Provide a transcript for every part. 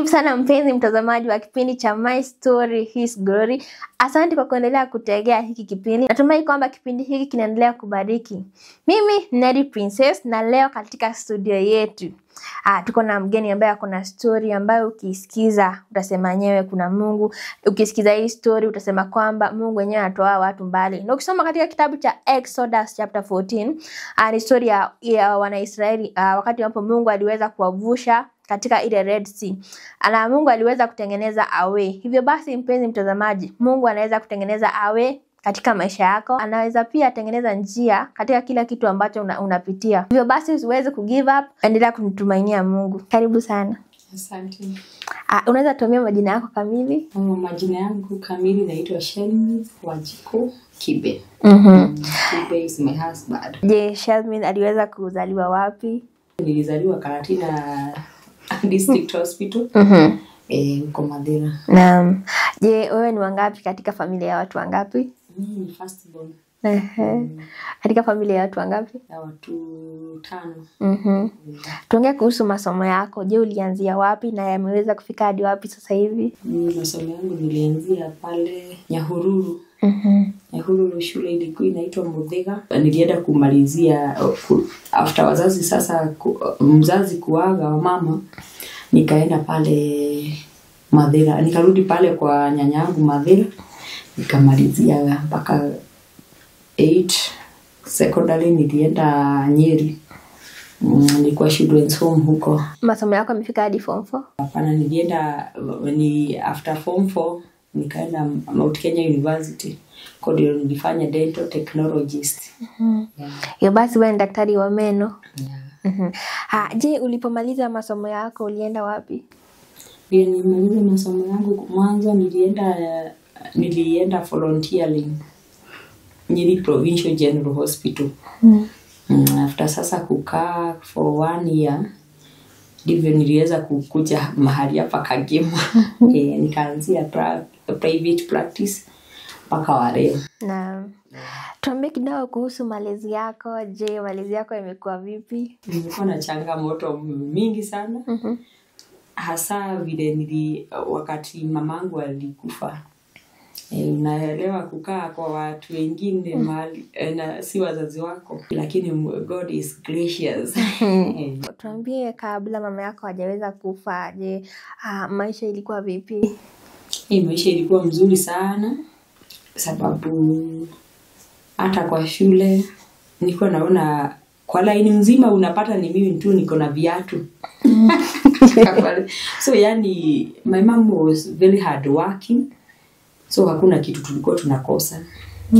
Karibu sana mpenzi mtazamaji wa kipindi cha My Story His Glory. Asante kwa kuendelea kutegea hiki kipindi. Natumai kwamba kipindi hiki kinaendelea kubariki. Mimi Neri Princess na leo katika studio yetu tuko na mgeni ambaye kuna story ambayo ukisikiza utasema nyewe kuna Mungu. Ukisikiza hii story utasema kwamba Mungu mwenyewe anatoa watu mbali. Na ukisoma katika kitabu cha Exodus chapter 14, ni story ya Wanaisraeli wakati ambapo Mungu aliweza kuwavusha katika ile Red Sea. Na Mungu aliweza kutengeneza a way. Hivyo basi mpenzi mtazamaji, Mungu anaweza kutengeneza a way katika maisha yako. Anaweza pia tengeneza njia katika kila kitu ambacho unapitia. Hivyo basi usiweze kugive up, endelea kumtumainia Mungu. Karibu sana. Asante. Unaweza tumia majina yako kamili? Majina yangu kamili naitwa Shelmi Wajiko Kibe. Kibe is my husband. Je, Shelmi aliweza kuzaliwa wapi? Nilizaliwa Karatina District Hospital. Huko Madera. Naam. Je, wewe ni wangapi katika familia ya watu wangapi? Mimi first born. Katika familia ya watu wangapi? Ya watu 5. Tuongee kuhusu masomo yako. Je, ulianzia wapi na yameweza kufika hadi wapi sasa hivi? Masomo yangu nilianzia pale Nyahururu. Nyahururu shule ilikuwa inaitwa Muthega. Nilienda kumalizia after wazazi sasa mzazi kuaga wa mama, nikaenda pale Madera. Nikarudi pale kwa nyanyangu Madera. Nikamalizia mpaka 8 secondary. Nilienda Nyeri. Nilikuwa children's home huko. Masomo yako yamefika hadi form 4? Hapana, nilienda after form 4 nikaenda Mount Kenya University. Kwa hiyo nilifanya dental technologist. Hiyo basi wewe ni daktari wa meno. Je, ulipomaliza masomo yako ulienda wapi? Nilimaliza masomo yangu mwanzo nilienda volunteering Nyeri Provincial General Hospital. After sasa kukaa for 1 year ndivyo niliweza kukuja mahali hapa Kagema. Nikaanzia private practice mpaka wa leo. Naam. Tuambie kidogo kuhusu malezi yako. Je, malezi yako yamekuwa vipi? Nimekuwa na changamoto mingi sana. Hasa vile wakati mamangu alikufa. Unaelewa kukaa kwa watu wengine mahali na si wazazi wako, lakini God is gracious. Tuambie kabla mama yako hajaweza kufa, je, maisha ilikuwa vipi? Maisha ilikuwa mzuri sana sababu hata kwa shule nilikuwa naona kwa line mzima unapata ni mimi tu niko na viatu. So yani my mom was very hard working. So hakuna kitu tulikuwa tunakosa.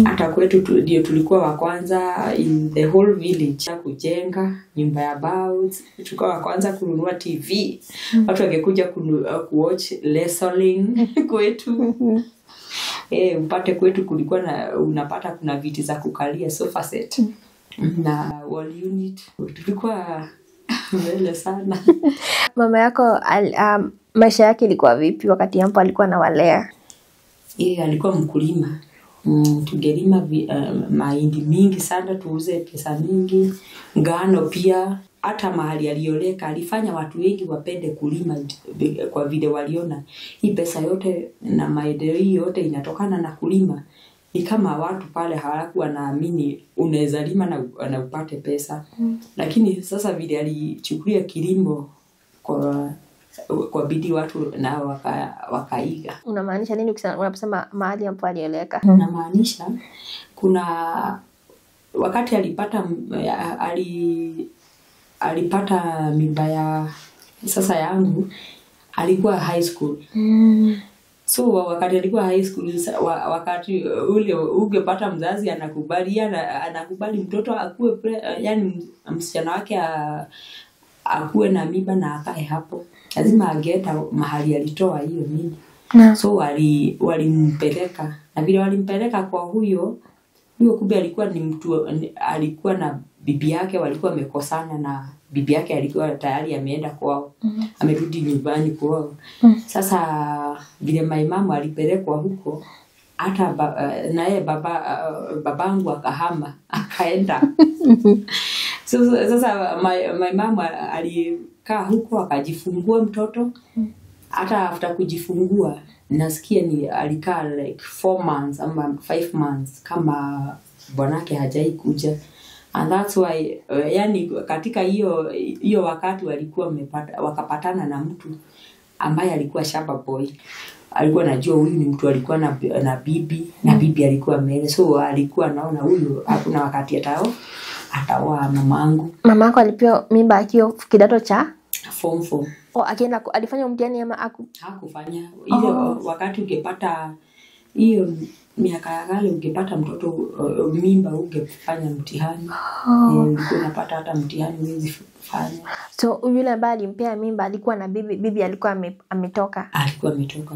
Hata kwetu ndio tulikuwa wa kwanza in the whole village kujenga nyumba ya bao. Tulikuwa wa kwanza kununua TV. Watu wangekuja kuwatch wrestling kwetu. Upate kwetu kulikuwa unapata kuna viti za kukalia sofa set. Na wall unit. Tulikuwa mbele sana. Mama yako maisha yake ilikuwa vipi wakati ambapo alikuwa anawalea? Alikuwa mkulima. Tungelima mahindi mingi sana, tuuze pesa mingi. Ngano pia. Hata mahali alioleka alifanya watu wengi wapende kulima kwa vile waliona hii pesa yote na maendeleo yote inatokana na kulima. Ni kama watu pale hawakuwa naamini unaweza lima na upate pesa. Lakini sasa vile alichukulia kilimo kwa bidii watu na wakaiga. Unamaanisha nini unaposema mahali ambapo alioleka? Namaanisha kuna wakati alipata mimba ya sasa yangu, alikuwa high school. So wakati alikuwa high school, wakati ule ungepata mzazi anakubali mtoto akue yani msichana wake akuwe na mimba na akae hapo. Lazima ageta mahali alitoa hiyo mimba. So walimpeleka. Na vile walimpeleka kwa huyo kumbe alikuwa ni mtu, alikuwa na bibi yake, walikuwa wamekosana na bibi yake alikuwa tayari ameenda kwao. Amerudi nyumbani kwao. Sasa vile maimamu alipelekwa huko, hata naye babangu akahama akaenda. Sasa maimamu alikaa huko akajifungua mtoto. hata after kujifungua nasikia ni alikaa like 4 months ama 5 months kama bwanake hajai kuja. And that's why yani katika hiyo wakati walikuwa wakapatana na mtu ambaye alikuwa shamba boy. Alikuwa anajua huyu ni mtu alikuwa na bibi na bibi alikuwa mbele. So alikuwa anaona huyu hakuna wakati ataoa mamangu. Mamako alipewa mimba akiwa kidato cha form 4. Akienda alifanya mtihani ama hakufanya. Ile wakati ungepata hiyo miaka ya kale ungepata mtoto mimba ungefanya mtihani. Unapata hata mtihani huwezi fanya. So yule ambaye alimpea mimba alikuwa na bibi alikuwa ametoka. Alikuwa ametoka.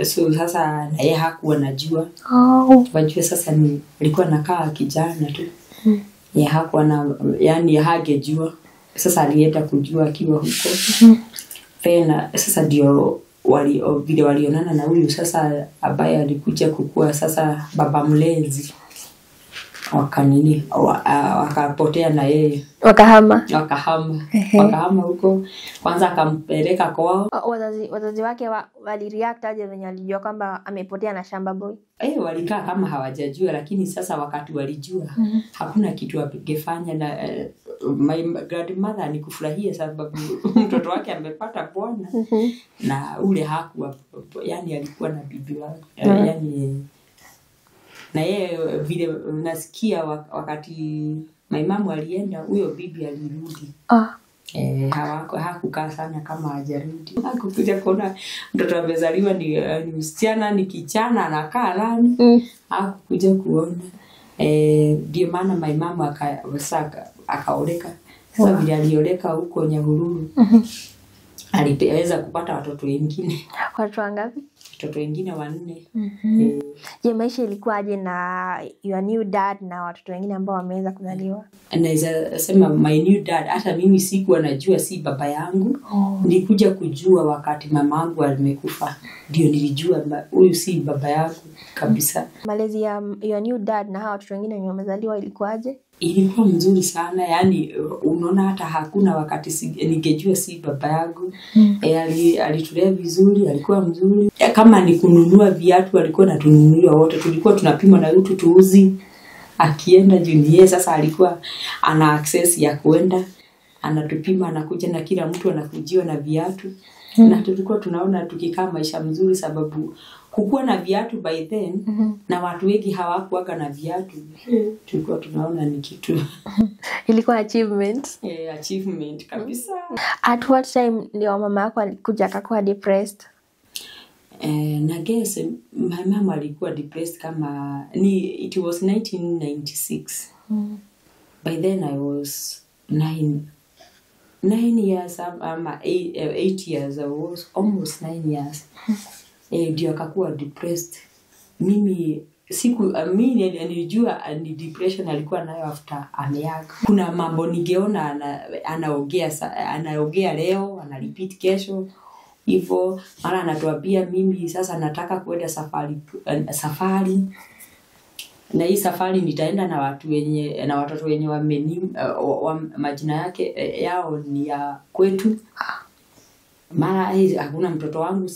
So sasa na yeye hakuwa anajua. Wajua sasa ni alikuwa anakaa kijana tu. Yeye hakuwa na yani hagejua. Sasa alienda kujua akiwa huko. Tena sasa ndio vile walionana na huyu sasa ambaye alikuja kukua sasa baba mlezi. Wakapotea na yeye. Wakahama huko. Kwanza akampeleka kwao. Wazazi wake walireact aje venye alijua kwamba amepotea na shamba boy? Walikaa kama hawajajua, lakini sasa wakati walijua hakuna kitu angefanya. Na my grandmother ni kufurahia sababu mtoto wake amepata bwana. Na ule hakuwa yani alikuwa na bibi wake. Yani na yeye vile nasikia wakati my mom alienda huyo bibi alirudi. Hakukaa sana kama hajarudi. Hakukuja kuona mtoto amezaliwa ni msichana ni kijana anakaa lani. Hakukuja kuona. Ndio maana my mom akaoleka. Sasa vile alioleka huko Nyahururu. Aliweza kupata watoto wengine. Watoto wangapi? Watoto wengine 4. Je, maisha ilikuwa aje na your new dad na watoto wengine ambao wameweza kuzaliwa? Naweza sema my new dad hata mimi sikuwa najua si baba yangu. Nilikuja kujua wakati mamangu alimekufa. Ndio nilijua huyu si baba yangu kabisa. Malezi ya your new dad na hao watoto wengine wenye wamezaliwa ilikuwa aje? Ilikuwa mzuri sana, yani unaona hata hakuna wakati ningejua si baba yangu. Alitulea vizuri, alikuwa mzuri. Kama ni kununua viatu alikuwa anatununulia wote. Tulikuwa tunapima na utu tuuzi. Akienda junior sasa alikuwa ana access ya kwenda. Anatupima anakuja na kila mtu anakujiwa na viatu. Na tulikuwa tunaona tukikaa maisha mzuri sababu kukuwa na viatu by then na watu wengi hawakuaga na viatu. Tulikuwa tunaona ni kitu ilikuwa achievement. Achievement kabisa. At what time ndio mama yako alikuja akakuwa depressed? Na guess my mom alikuwa depressed kama it was 1996. By then I was 9 years ama 8 years. I was almost 9 years. Ndio akakuwa depressed. Mimi nilijua ni depression alikuwa nayo after ameaga. Kuna mambo ningeona anaongea leo, ana repeat kesho. Hivyo mara anatuambia mimi sasa nataka kwenda safari. Na hii safari nitaenda na watoto wenye majina yao ni ya kwetu. Mara hakuna mtoto wangu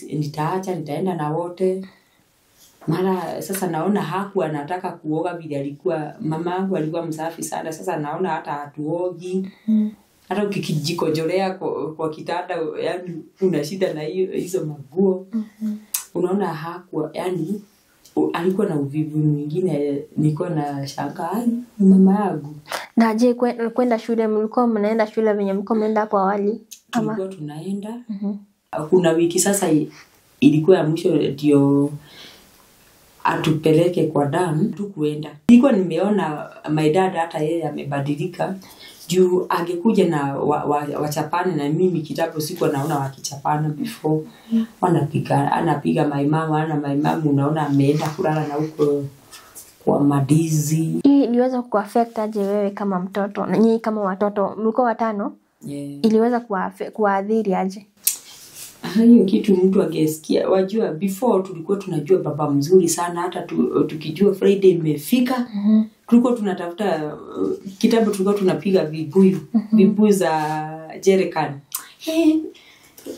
nitaenda na wote. Mara sasa naona hakuwa anataka kuoga vile alikuwa mamangu alikuwa msafi sana. Sasa naona hata hatuogi. Hata ukijikojolea kwa kitanda yani una shida na hizo maguo. Unaona hakuwa yani alikuwa na uvivu mwingine. Niko na shangaa mama yangu. Na je kwenda shule mlikuwa mnaenda shule venye mlikuwa mnaenda hapo awali? Tulikuwa tunaenda. Kuna wiki sasa ilikuwa ya mwisho ndio atupeleke kwa damu tu kuenda. Nilikuwa nimeona my dad hata yeye amebadilika. Juu angekuja na wachapane na mimi kitabu sikuwa naona wakichapana before. Anapiga my mom unaona ameenda kulala na huko kwa madizi. Hii iliweza kuaffect aje wewe kama mtoto? Na nyinyi kama watoto mlikuwa 5? Iliweza kuadhiri aje? Hiyo kitu mtu angesikia. Wajua before tulikuwa tunajua baba mzuri sana hata tukijua Friday imefika. Tulikuwa tunatafuta kitabu tulikuwa tunapiga vibuyu za jerrycan.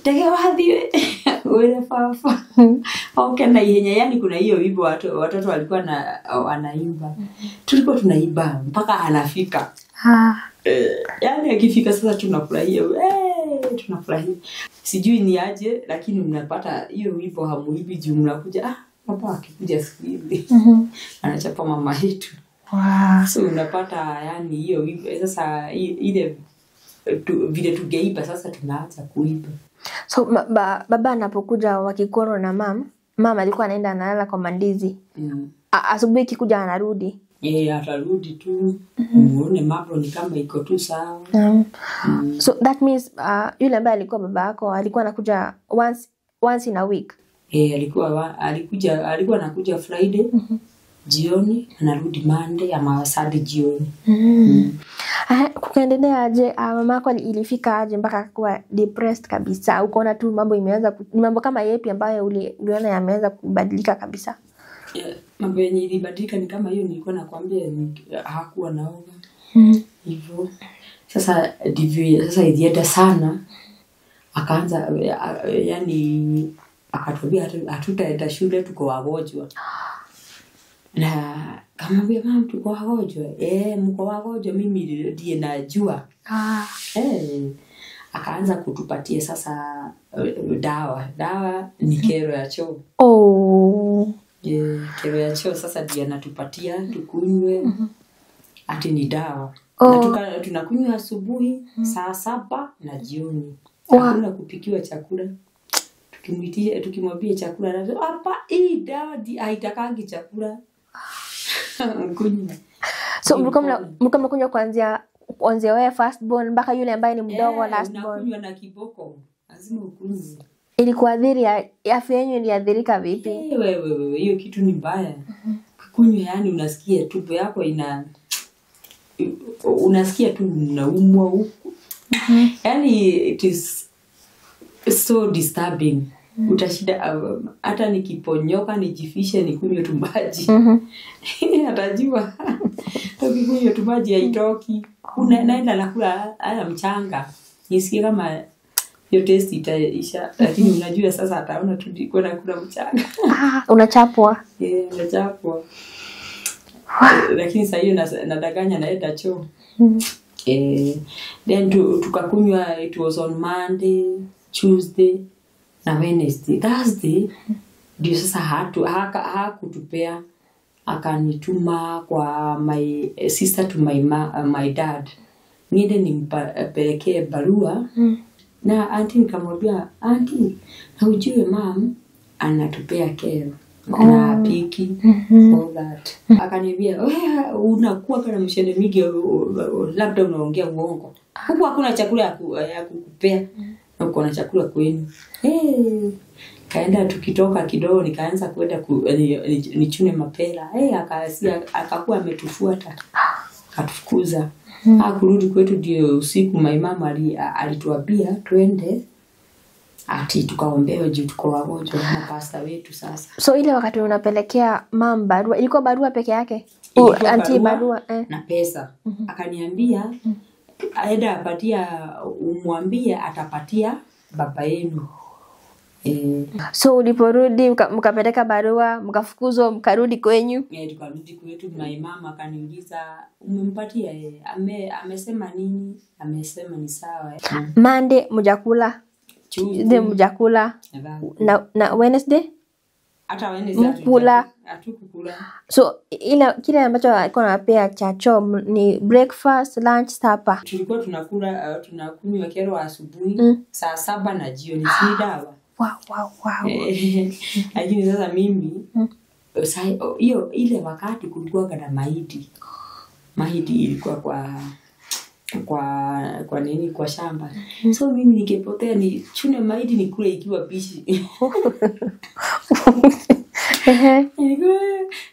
tege wathi wewe fafa okay na yenye yani kuna hiyo wimbo watoto walikuwa wanaimba tulikuwa tunaimba mpaka anafika yani akifika sasa tunafurahia tunafurahia sijui ni aje lakini mnapata hiyo wimbo hamuibi juu mnakuja papa akikuja siku hivi anachapa mama yetu so unapata yani hiyo wimbo sasa ile vile tugeiba sasa tunaanza kuiba. So baba anapokuja wakikoro na mama alikuwa anaenda analala kwa mandizi. Asubuhi kikuja anarudi. Atarudi tu. Muone mambo ni kama iko tu sawa. So that means yule ambaye alikuwa baba yako alikuwa anakuja once in a week. Alikuwa anakuja Friday. Jioni anarudi Monday ama Saturday jioni. Kukaendelea aje mama yako ilifika aje mpaka kuwa depressed kabisa ukaona tu mambo imeanza mambo kama yapi ambayo uliona yameanza kubadilika kabisa? Mambo yenye ilibadilika ni kama hiyo nilikuwa nakwambia hakuwa naoga hivyo sasa ilienda sana akaanza yani akatubia hatutaenda shule tuko wagonjwa na kamwambia mama tuko wagonjwa mko wagonjwa mimi ndiye najua akaanza kutupatia sasa dawa ni kero ya choo kero ya choo sasa ndiye anatupatia tukunywe ati ni dawa na tunakunywa asubuhi saa 7 na jioni hakuna kupikiwa chakula tukimwambia chakula anasema hapa hii dawa haitakangi chakula kunywa. So mlikuwa mnakunywa kuanzia wewe first born mpaka yule ambaye ni mdogo last born. Unakunywa na kiboko lazima ukunywe. Ilikuadhiri afya yenu iliathirika vipi? Wewe hiyo kitu ni mbaya. Kunywa yani unasikia tumbo yako unasikia tu unaumwa huko. Yani it is so disturbing. Utashida hata nikiponyoka nijifishe nikunywe tu maji. Atajua. Ukikunywa tu maji haitoki. Unaenda nakula haya mchanga. Nisikie kama hiyo test itaisha lakini unajua sasa ataona tu ndiko nakula mchanga. Unachapwa. Unachapwa. Lakini sasa hiyo nadanganya naenda choo. Then tukakunywa it was on Monday, Tuesday na Wednesday. Thursday ndio sasa hakutupea akanituma kwa my sister to my dad. Niende nimpelekee barua. Na auntie nikamwambia auntie na ujue mom anatupea kero. Na piki all that. Akaniambia wewe unakuwa kana mshende mingi labda unaongea uongo. Huko hakuna chakula ya kukupea. Na uko na chakula kwenu. Kaenda tukitoka kidogo nikaanza kwenda nichune mapera. Akakuwa ametufuata. Katufukuza. Kurudi kwetu ndio usiku my mama alituambia twende ati tukaombewe juu tuko wagonjwa na pasta wetu sasa. So ile wakati unapelekea mam barua ilikuwa barua peke yake? Anti barua na pesa. Akaniambia aenda apatia umwambie atapatia baba yenu. So uliporudi mkapeleka barua mkafukuzwa mkarudi kwenyu? Tukarudi kwetu na mama akaniuliza umempatia amesema nini? Amesema ni sawa. Monday mjakula. Tuesday mjakula. Na Wednesday? Hata Wednesday hatukula. So kile ambacho alikuwa anapea chacho ni breakfast, lunch, supper. Tulikuwa tunakunywa kero asubuhi saa 7 na jioni si dawa. Wow. Lakini sasa mimi hiyo ile wakati kulikuwa na mahindi. Mahindi ilikuwa kwa nini kwa shamba. So mimi ningepotea ni chune mahindi nikule ikiwa bichi.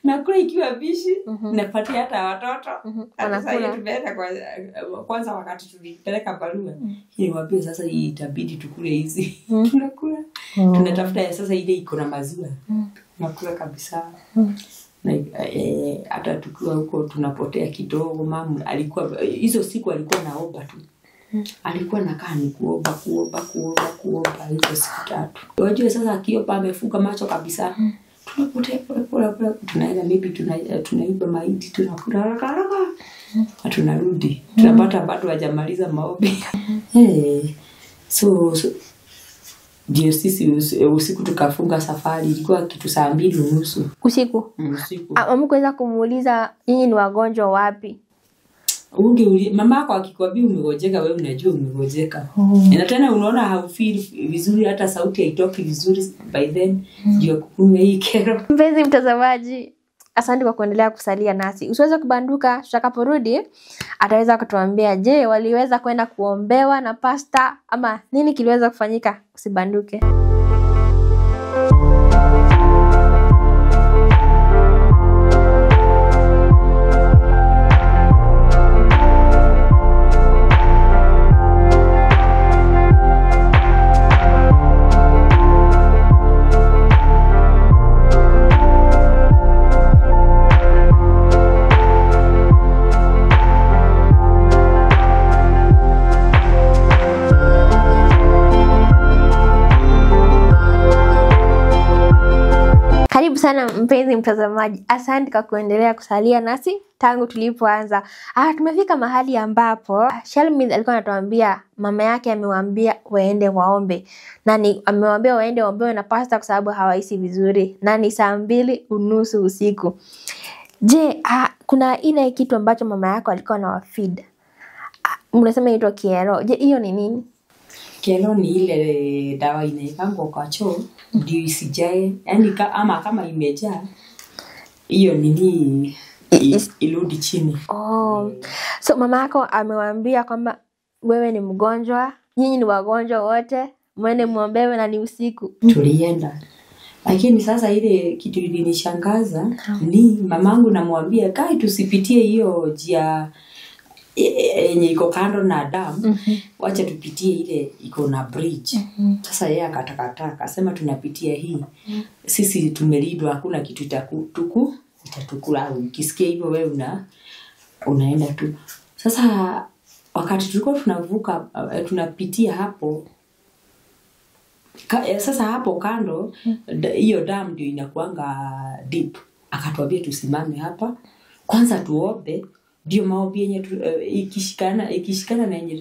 Nakula ikiwa bichi napatia hata watoto. Sasa tumeenda kwanza wakati tulipeleka barua. Niwaambia sasa itabidi tukule hizi. Tunakula. Tunatafuta sasa ile iko na maziwa. Nakula kabisa. Na hata tukiwa huko tunapotea kidogo mama alikuwa hizo siku alikuwa naomba tu. alikuwa nakaa ni kuomba hizo siku 3. Unajua sasa akiomba amefunga macho kabisa. Tunapotea pole tunaenda maybe tunaiba maiti tunakula haraka tunarudi tunapata bado hajamaliza maombi. So ndio sisi usiku tukafunga safari, ilikuwa kitu 2:30 usiku. Usiku. Hamkuweza kumuuliza nyinyi ni wagonjwa wapi? Mamako akikwambia umegojeka, wewe unajua umegojeka. Na tena unaona haufeel vizuri, hata sauti haitoki vizuri by then ndio kukunywa hii kero. Mpenzi mtazamaji, asante kwa kuendelea kusalia nasi. Usiweze kubanduka, tutakaporudi ataweza kutuambia je, waliweza kwenda kuombewa na pasta ama nini kiliweza kufanyika. Usibanduke. Karibu sana mpenzi mtazamaji. Asante kwa kuendelea kusalia nasi tangu tulipoanza. Tumefika mahali ambapo Shelmy alikuwa anatuambia mama yake amewaambia waende waombe. Nani amewaambia waende waombe na pasta kwa sababu hawahisi vizuri. Na ni 2:30 usiku. Je, kuna ile kitu ambacho mama yako alikuwa anawafeed. Mnasema inaitwa kiero. Je, hiyo ni nini? Kiero ni ile dawa inaikangwa kwa choo ndio isijae, yani ama kama imejaa hiyo nini irudi chini. So mama yako amewaambia kwamba wewe ni mgonjwa, nyinyi ni wagonjwa wote, mwende muombewe na ni usiku. Tulienda. Lakini sasa ile kitu ilinishangaza ni mamangu namwambia kai tusipitie hiyo njia yenye iko kando na dam, wacha tupitie ile iko na bridge. Sasa yeye akatakataa akasema tunapitia hii. Sisi tumelidwa hakuna kitu itatukula. Ukisikia hivyo wewe unaenda tu. Sasa wakati tulikuwa tunavuka tunapitia hapo sasa hapo kando hiyo dam ndio inakuanga deep. Akatuambia tusimame hapa kwanza tuombe, ndio maombi yenye ikishikana na yenye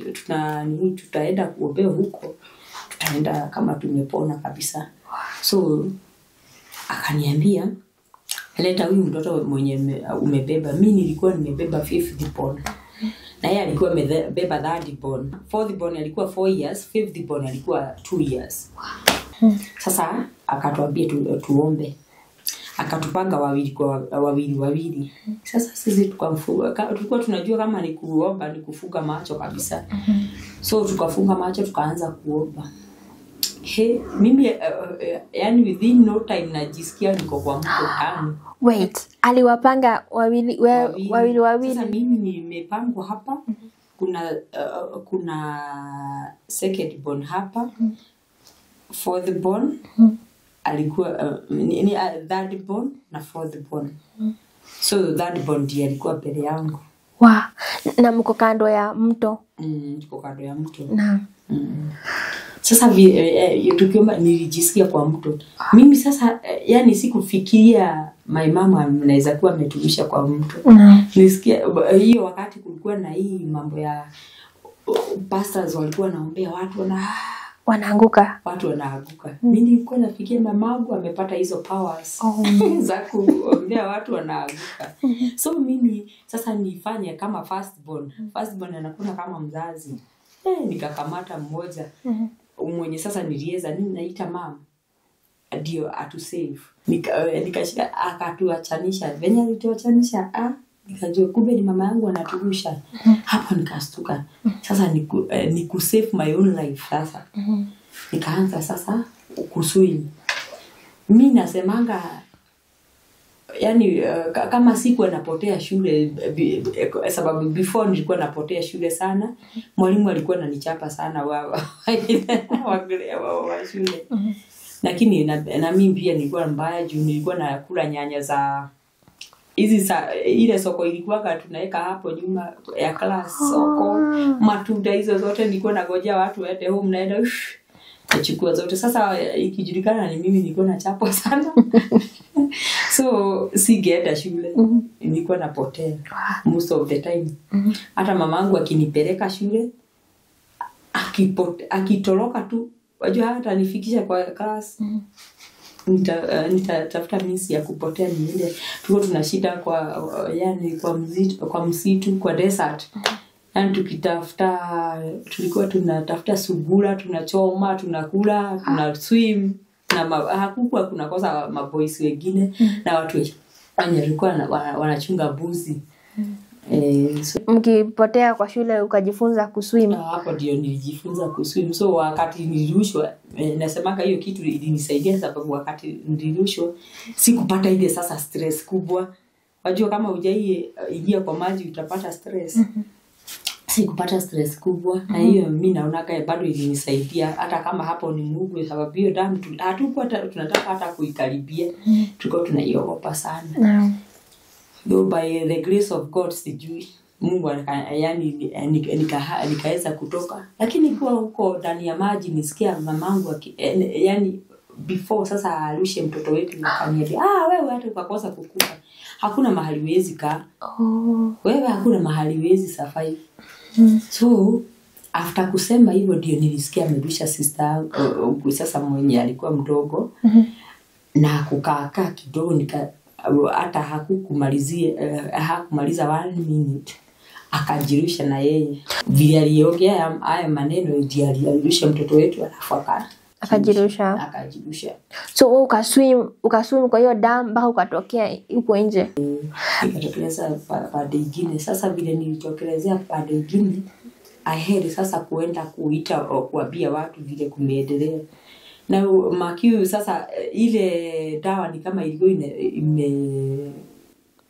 tutaenda kuombea huko, tutaenda kama tumepona kabisa. So akaniambia leta huyu mtoto mwenye umebeba. Mimi nilikuwa nimebeba 5th born na yeye alikuwa amebeba 3rd born. 4th born alikuwa 4 years, 5th born alikuwa 2 years. Sasa akatuambia tuombe, akatupanga wawili. Sasa sisi tulikuwa tunajua kama ni kuomba ni kufunga macho kabisa. So tukafunga macho tukaanza kuomba. Mimi yani within no time najisikia niko kwa mto tano. Wait, aliwapanga wawili. Sasa mimi nimepangwa hapa. Kuna second born hapa. 4th born alikuwa ni 3rd born na 4th born. So 3rd born ndiye alikuwa mbele yangu. Na mko kando ya mto. Mko kando ya mto. Naam. Sasa tukiomba nilijisikia kwa mto. Mimi sasa yani sikufikiria my mama anaweza kuwa ametumisha kwa mto. Nisikia hiyo wakati kulikuwa na hii mambo ya pastors walikuwa naombea watu wanaanguka. Mimi nilikuwa nafikiria mamangu amepata hizo powers za kuombea watu wanaanguka. So mimi sasa nifanye kama first born anakuwa kama mzazi. Nikakamata mmoja mwenye sasa niliweza naita mama ndio atusave. Nikashika akatuachanisha. Venye alituachanisha nikajua kumbe ni mama yangu anaturusha. Hapo nikastuka. Sasa ni kusave my own life sasa. Nikaanza sasa kuswim. Mimi nasemanga yani kama siku napotea shule sababu before nilikuwa napotea shule sana. Mwalimu alikuwa ananichapa sana wa shule. Lakini na mimi pia nilikuwa mbaya juu nilikuwa nakula nyanya ile soko ilikuwa tunaweka hapo nyuma ya class soko, matunda hizo zote nilikuwa nagojea watu waende home, naenda nachukua zote. Sasa ikijulikana ni mimi nilikuwa na chapo sana. So sigeenda shule, nilikuwa napotea most of the time. Hata mamangu akinipeleka shule, akitoroka tu, wajua hata nifikisha kwa class, nitatafuta misi ya kupotea niende. Tuko tunashida kwa msitu, kwa desert. Yani tulikuwa tunatafuta sugura, tunachoma, tunakula, tunaswim, na hakukuwa kunakosa maboys wengine na watu wenye walikuwa wanachunga mbuzi. Mkipotea kwa shule ukajifunza kuswim? Hapo ndio nilijifunza kuswim. So wakati nilirushwa, nasemaka hiyo kitu ilinisaidia sababu wakati nilirushwa sikupata ile sasa stress kubwa. Wajua kama hujaingia kwa maji utapata stress. Sikupata stress kubwa, na hiyo mimi naona kama bado ilinisaidia, hata kama hapo ni Mungu, sababu hiyo damu hatukuwa tunataka hata kuikaribia, tulikuwa tunaiogopa sana. Though by the grace of God sijui Mungu yani nikaweza kutoka, lakini kwa huko ndani ya maji nisikia mamangu yani before sasa arushe mtoto wetu akaniambia, wewe hata ukakosa kukufa hakuna mahali huwezi kaa. Wewe hakuna mahali huwezi survive. So after kusema hivyo ndio nilisikia amerusha sister sasa mwenye alikuwa mdogo, na kukaa kidogo hata hakumaliza 1 minute akajirusha na yeye. Vile aliongea haya maneno ndio alirusha mtoto wetu alafu akajirusha. So ukaswim kwa hiyo damu mpaka ukatokea huko nje? Nikatokeleza pande nyingine. Sasa vile nilitokelezea pande nyingine, aheri sasa kuenda kuambia watu vile kumeendelea. Na makiu sasa ile dawa ni kama ilikuwa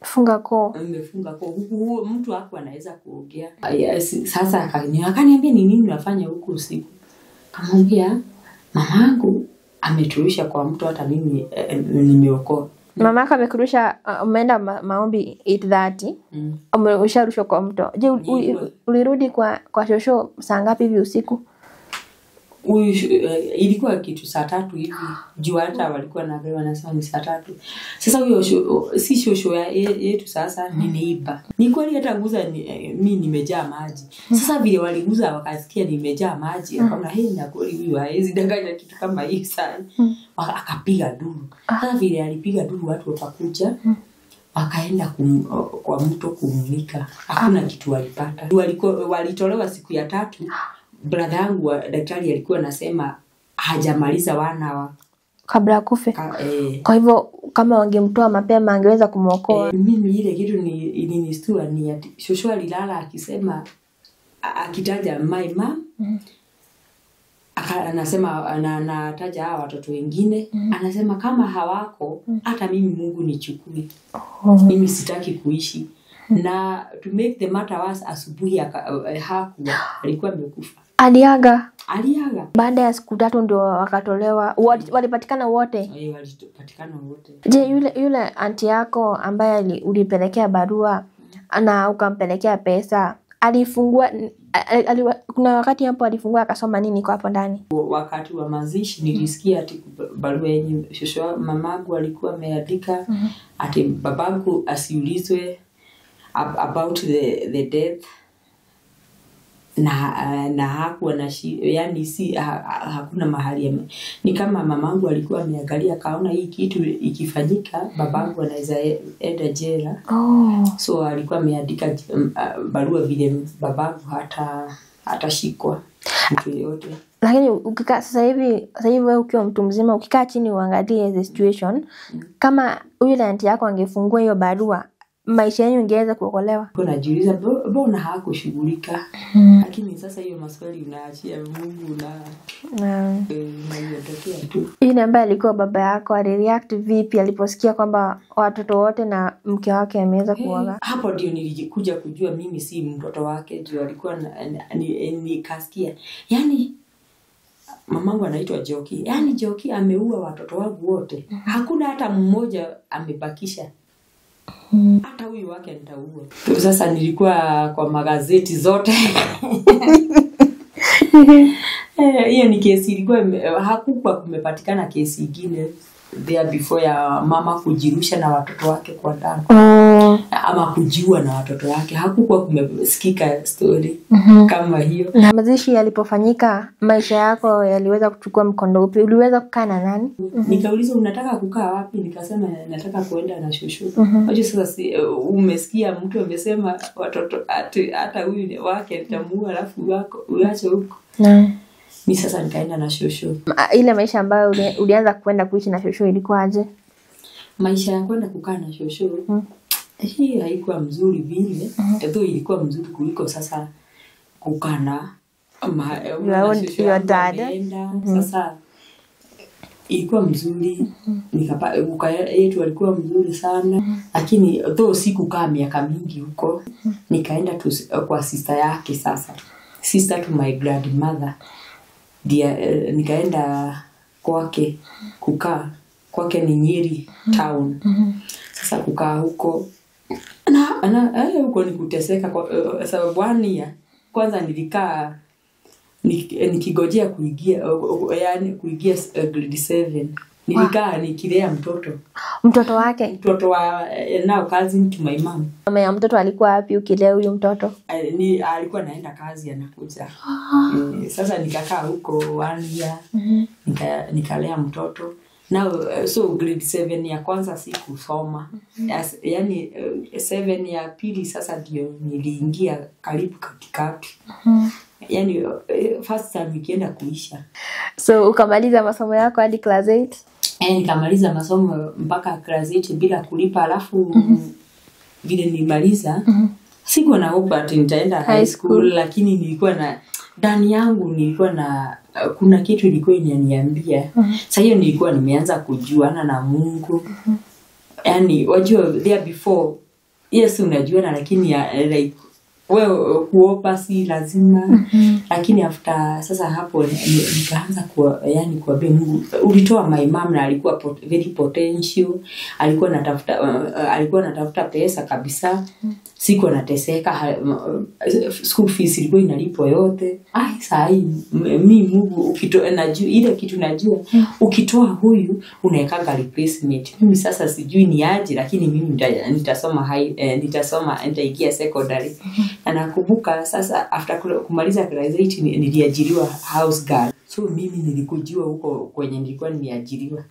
funga koo. Imefunga koo. Mtu hapo anaweza kuongea. Sasa akaniambia ni nini unafanya huko usiku? Kamwambia mamangu ameturusha kwa mtu, hata mimi nimeokoa. Mamako amekurusha, umeenda maombi 8:30. Usharushwa kwa mto. Je, ulirudi kwa shosho saa ngapi hivi usiku? Ilikuwa kitu saa 3 hivi. Juu hata walikuwa wanasema ni saa 3. Sasa huyo si shosho yetu, sasa nimeiba. Ni kweli hata guza mimi nimejaa maji. Sasa vile waliguza wakasikia nimejaa maji, akaona na kweli huyu haezi danganya kitu kama hii sana. Akapiga duru. Sasa vile alipiga duru watu wakakuja, wakaenda kwa mto kumulika. Hakuna kitu walipata. Walitolewa siku ya 3. Brother yangu daktari alikuwa anasema hajamaliza 1 hour kabla kufe. Kwa hivyo kama wangemtoa mapema angeweza kumuokoa. Mimi ile kitu ilinistua ni ati shosho alilala akisema, akitaja my mom, anasema anataja hawa watoto wengine, anasema kama hawako hata mimi Mungu nichukue. Mimi sitaki kuishi. Na to make the matter worse, asubuhi alikuwa amekufa. Aliaga. Baada ya siku 3 ndio wakatolewa. Walipatikana wote? Walipatikana wote. Je, yule aunti yako ambaye ulipelekea barua na ukampelekea pesa, alifungua kuna wakati hapo alifungua akasoma nini kwa hapo ndani? Wakati wa mazishi nilisikia ati barua yenye shosho mamangu alikuwa ameandika, ati babangu asiulizwe about the death, na hakuwa na yani hakuna mahali ni kama mamangu alikuwa ameangalia kaona hii kitu ikifanyika babangu anaweza enda jela. So alikuwa ameandika barua vile babangu hatashikwa mtu yote. Lakini ukikaa sasa hivi wewe ukiwa mtu mzima ukikaa chini uangalie the situation, kama yule aunti yako angefungua hiyo barua, maisha yenu ingeweza kuokolewa? Kuna jiuliza mbona hakushughulika. Lakini sasa hiyo maswali unaachia Mungu na inatokea tu. Yule ambaye alikuwa baba yako alireact vipi aliposikia kwamba watoto wote na mke wake ameweza kuoga? Hapo ndio nilikuja kujua mimi si mtoto wake, ndio alikuwa nikasikia. Yani mamangu anaitwa Joki. Yani Joki ameua watoto wangu wote. Hakuna hata mmoja amebakisha. hata huyu wake nitaua. Sasa nilikuwa kwa magazeti zote. Hiyo ni kesi ilikuwa hakukuwa kumepatikana kesi nyingine there before ya mama kujirusha na watoto wake kwa ndani. Ama kujiua na watoto wake. Hakukuwa kumesikika story kama hiyo. Na mazishi yalipofanyika, maisha yako yaliweza kuchukua mkondo upi? Uliweza kukaa na nani? Nikaulizwa unataka kukaa wapi? Nikasema nataka kuenda na shosho. Waje sasa umesikia mtu amesema watoto hata huyu wake nitamuua alafu wako uache huko. Mimi sasa nikaenda na shosho. Ile maisha ambayo ulianza kwenda kuishi na shosho ilikuwa aje? Maisha ya kwenda kukaa na shosho hii haikuwa mzuri vile. Though ilikuwa mzuri kuliko sasa kukaa na your dad. Sasa ilikuwa mzuri. Nikapata yetu alikuwa mzuri sana. Lakini though sikukaa miaka mingi huko, nikaenda kwa sister yake sasa. Sister to my grandmother. Nikaenda kwake kukaa. Kwake ni Nyeri town. Sasa kukaa huko huko ni kuteseka kwa sababu 1 year kwanza nilikaa nikigojea kuingia grade 7. Nilikaa nikilea mtoto wake, mtoto wa now cousin to my mom. Mama ya mtoto alikuwa wapi ukilea huyu mtoto? Alikuwa naenda kazi anakuja. Sasa nikakaa huko 1 year. Nikalea mtoto. Now so grade 7 ya kwanza sikusoma. Yani 7 ya pili sasa ndio niliingia karibu katikati. Yani first time nikienda kuisha. So ukamaliza masomo yako hadi class 8? Nikamaliza masomo mpaka class 8 bila kulipa, alafu vile nilimaliza sikuwa na hope ati nitaenda high school, lakini nilikuwa na ndani yangu nilikuwa na kuna kitu ilikuwa inaniambia. Sasa hiyo nilikuwa nimeanza kujuana na Mungu. Yani wajua there before yes unajuana lakini like wewe kuopa si lazima. Lakini after sasa hapo nikaanza kuambia Mungu ulitoa my mom na alikuwa very potential. Alikuwa anatafuta pesa kabisa. Sikuwa nateseka, school fees ilikuwa inalipwa yote. Sasa mimi Mungu najua ile kitu najua ukitoa huyu unaweka replacement. Mimi sasa sijui ni aje, lakini mimi nitasoma nitaingia secondary. Na nakumbuka sasa after kumaliza class 8 niliajiriwa house girl. So mimi nilikujua huko kwenye nilikuwa nimeajiriwa.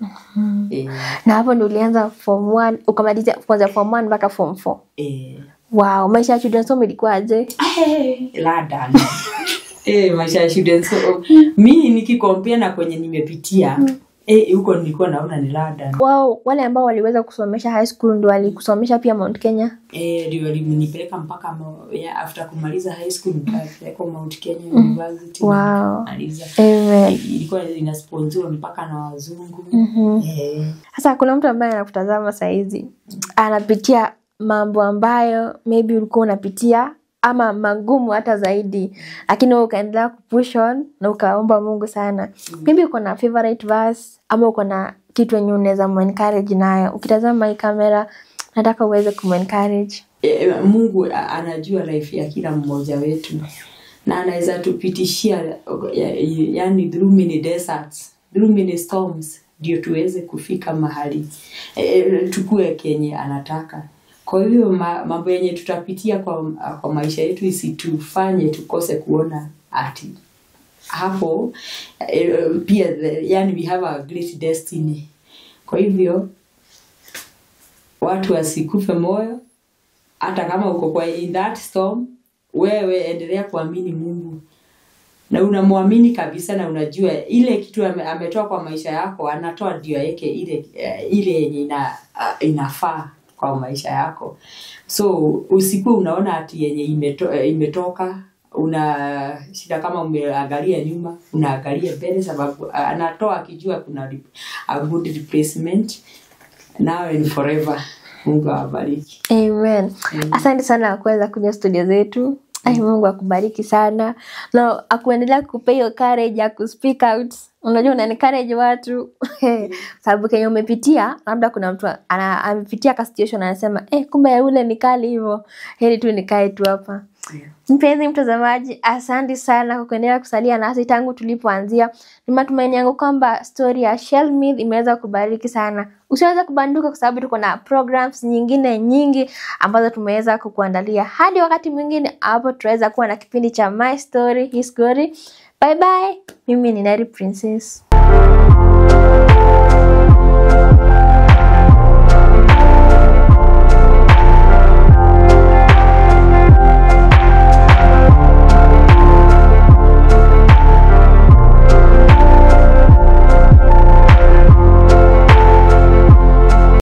Na hapo ndio ulianza form 1 ukamaliza kwanza form 1 mpaka form 4. Wow, maisha ya children's home ilikuwa aje? Lada. Maisha ya children's home. Mimi nikikompea na kwenye nimepitia, huko nilikuwa naona ni lada. Wow, wale ambao waliweza kusomesha high school ndio walikusomesha pia Mount Kenya? Ndio walinipeleka mpaka after kumaliza high school nikapeleka Mount Kenya University. Wow. Amen. Ilikuwa inasponsor mpaka na wazungu. Sasa kuna mtu ambaye anakutazama saa hizi anapitia mambo ambayo maybe ulikuwa unapitia ama magumu hata zaidi, lakini wewe ukaendelea kupush on na ukaomba Mungu sana. Maybe uko na favorite verse ama uko na kitu yenye unaweza encourage nayo. Ukitazama hii kamera nataka uweze kumencourage. Mungu anajua life ya kila mmoja wetu na anaweza tupitishia yani through many deserts, through many storms ndio tuweze kufika mahali tukue kenye anataka. Kwa hiyo mambo yenye tutapitia kwa maisha yetu isitufanye tukose kuona ati hapo pia yani we have a great destiny. Kwa hivyo watu wasikufe moyo hata kama uko kwa in that storm. Wewe endelea kuamini Mungu na unamwamini kabisa na unajua ile kitu ametoa kwa maisha yako anatoa ndio yake ile yenye inafaa kwa maisha yako. So usiku unaona ati yenye imetoka una shida kama umeangalia nyuma, unaangalia mbele sababu anatoa akijua kuna a good replacement now and forever. Mungu awabariki. Amen. Asante sana kwa kuweza kuja studio zetu. Ai, Mungu akubariki sana. Na akuendelea kukupa hiyo courage ya kuspeak out. Unajua una encourage watu. Sababu kenye umepitia, labda kuna mtu amepitia ka situation anasema, kumbe yule ni kali hivyo. Heri tu nikae tu hapa. Mpenzi mtazamaji, asante sana kwa kuendelea kusalia nasi tangu tulipoanzia. Ni matumaini yangu kwamba story ya Shelmith imeweza kubariki sana. Usiweze kubanduka kwa sababu tuko na programs nyingine nyingi ambazo tumeweza kukuandalia. Hadi wakati mwingine hapo tutaweza kuwa na kipindi cha My Story His Glory. Bye bye. Mimi ni Neri Princess.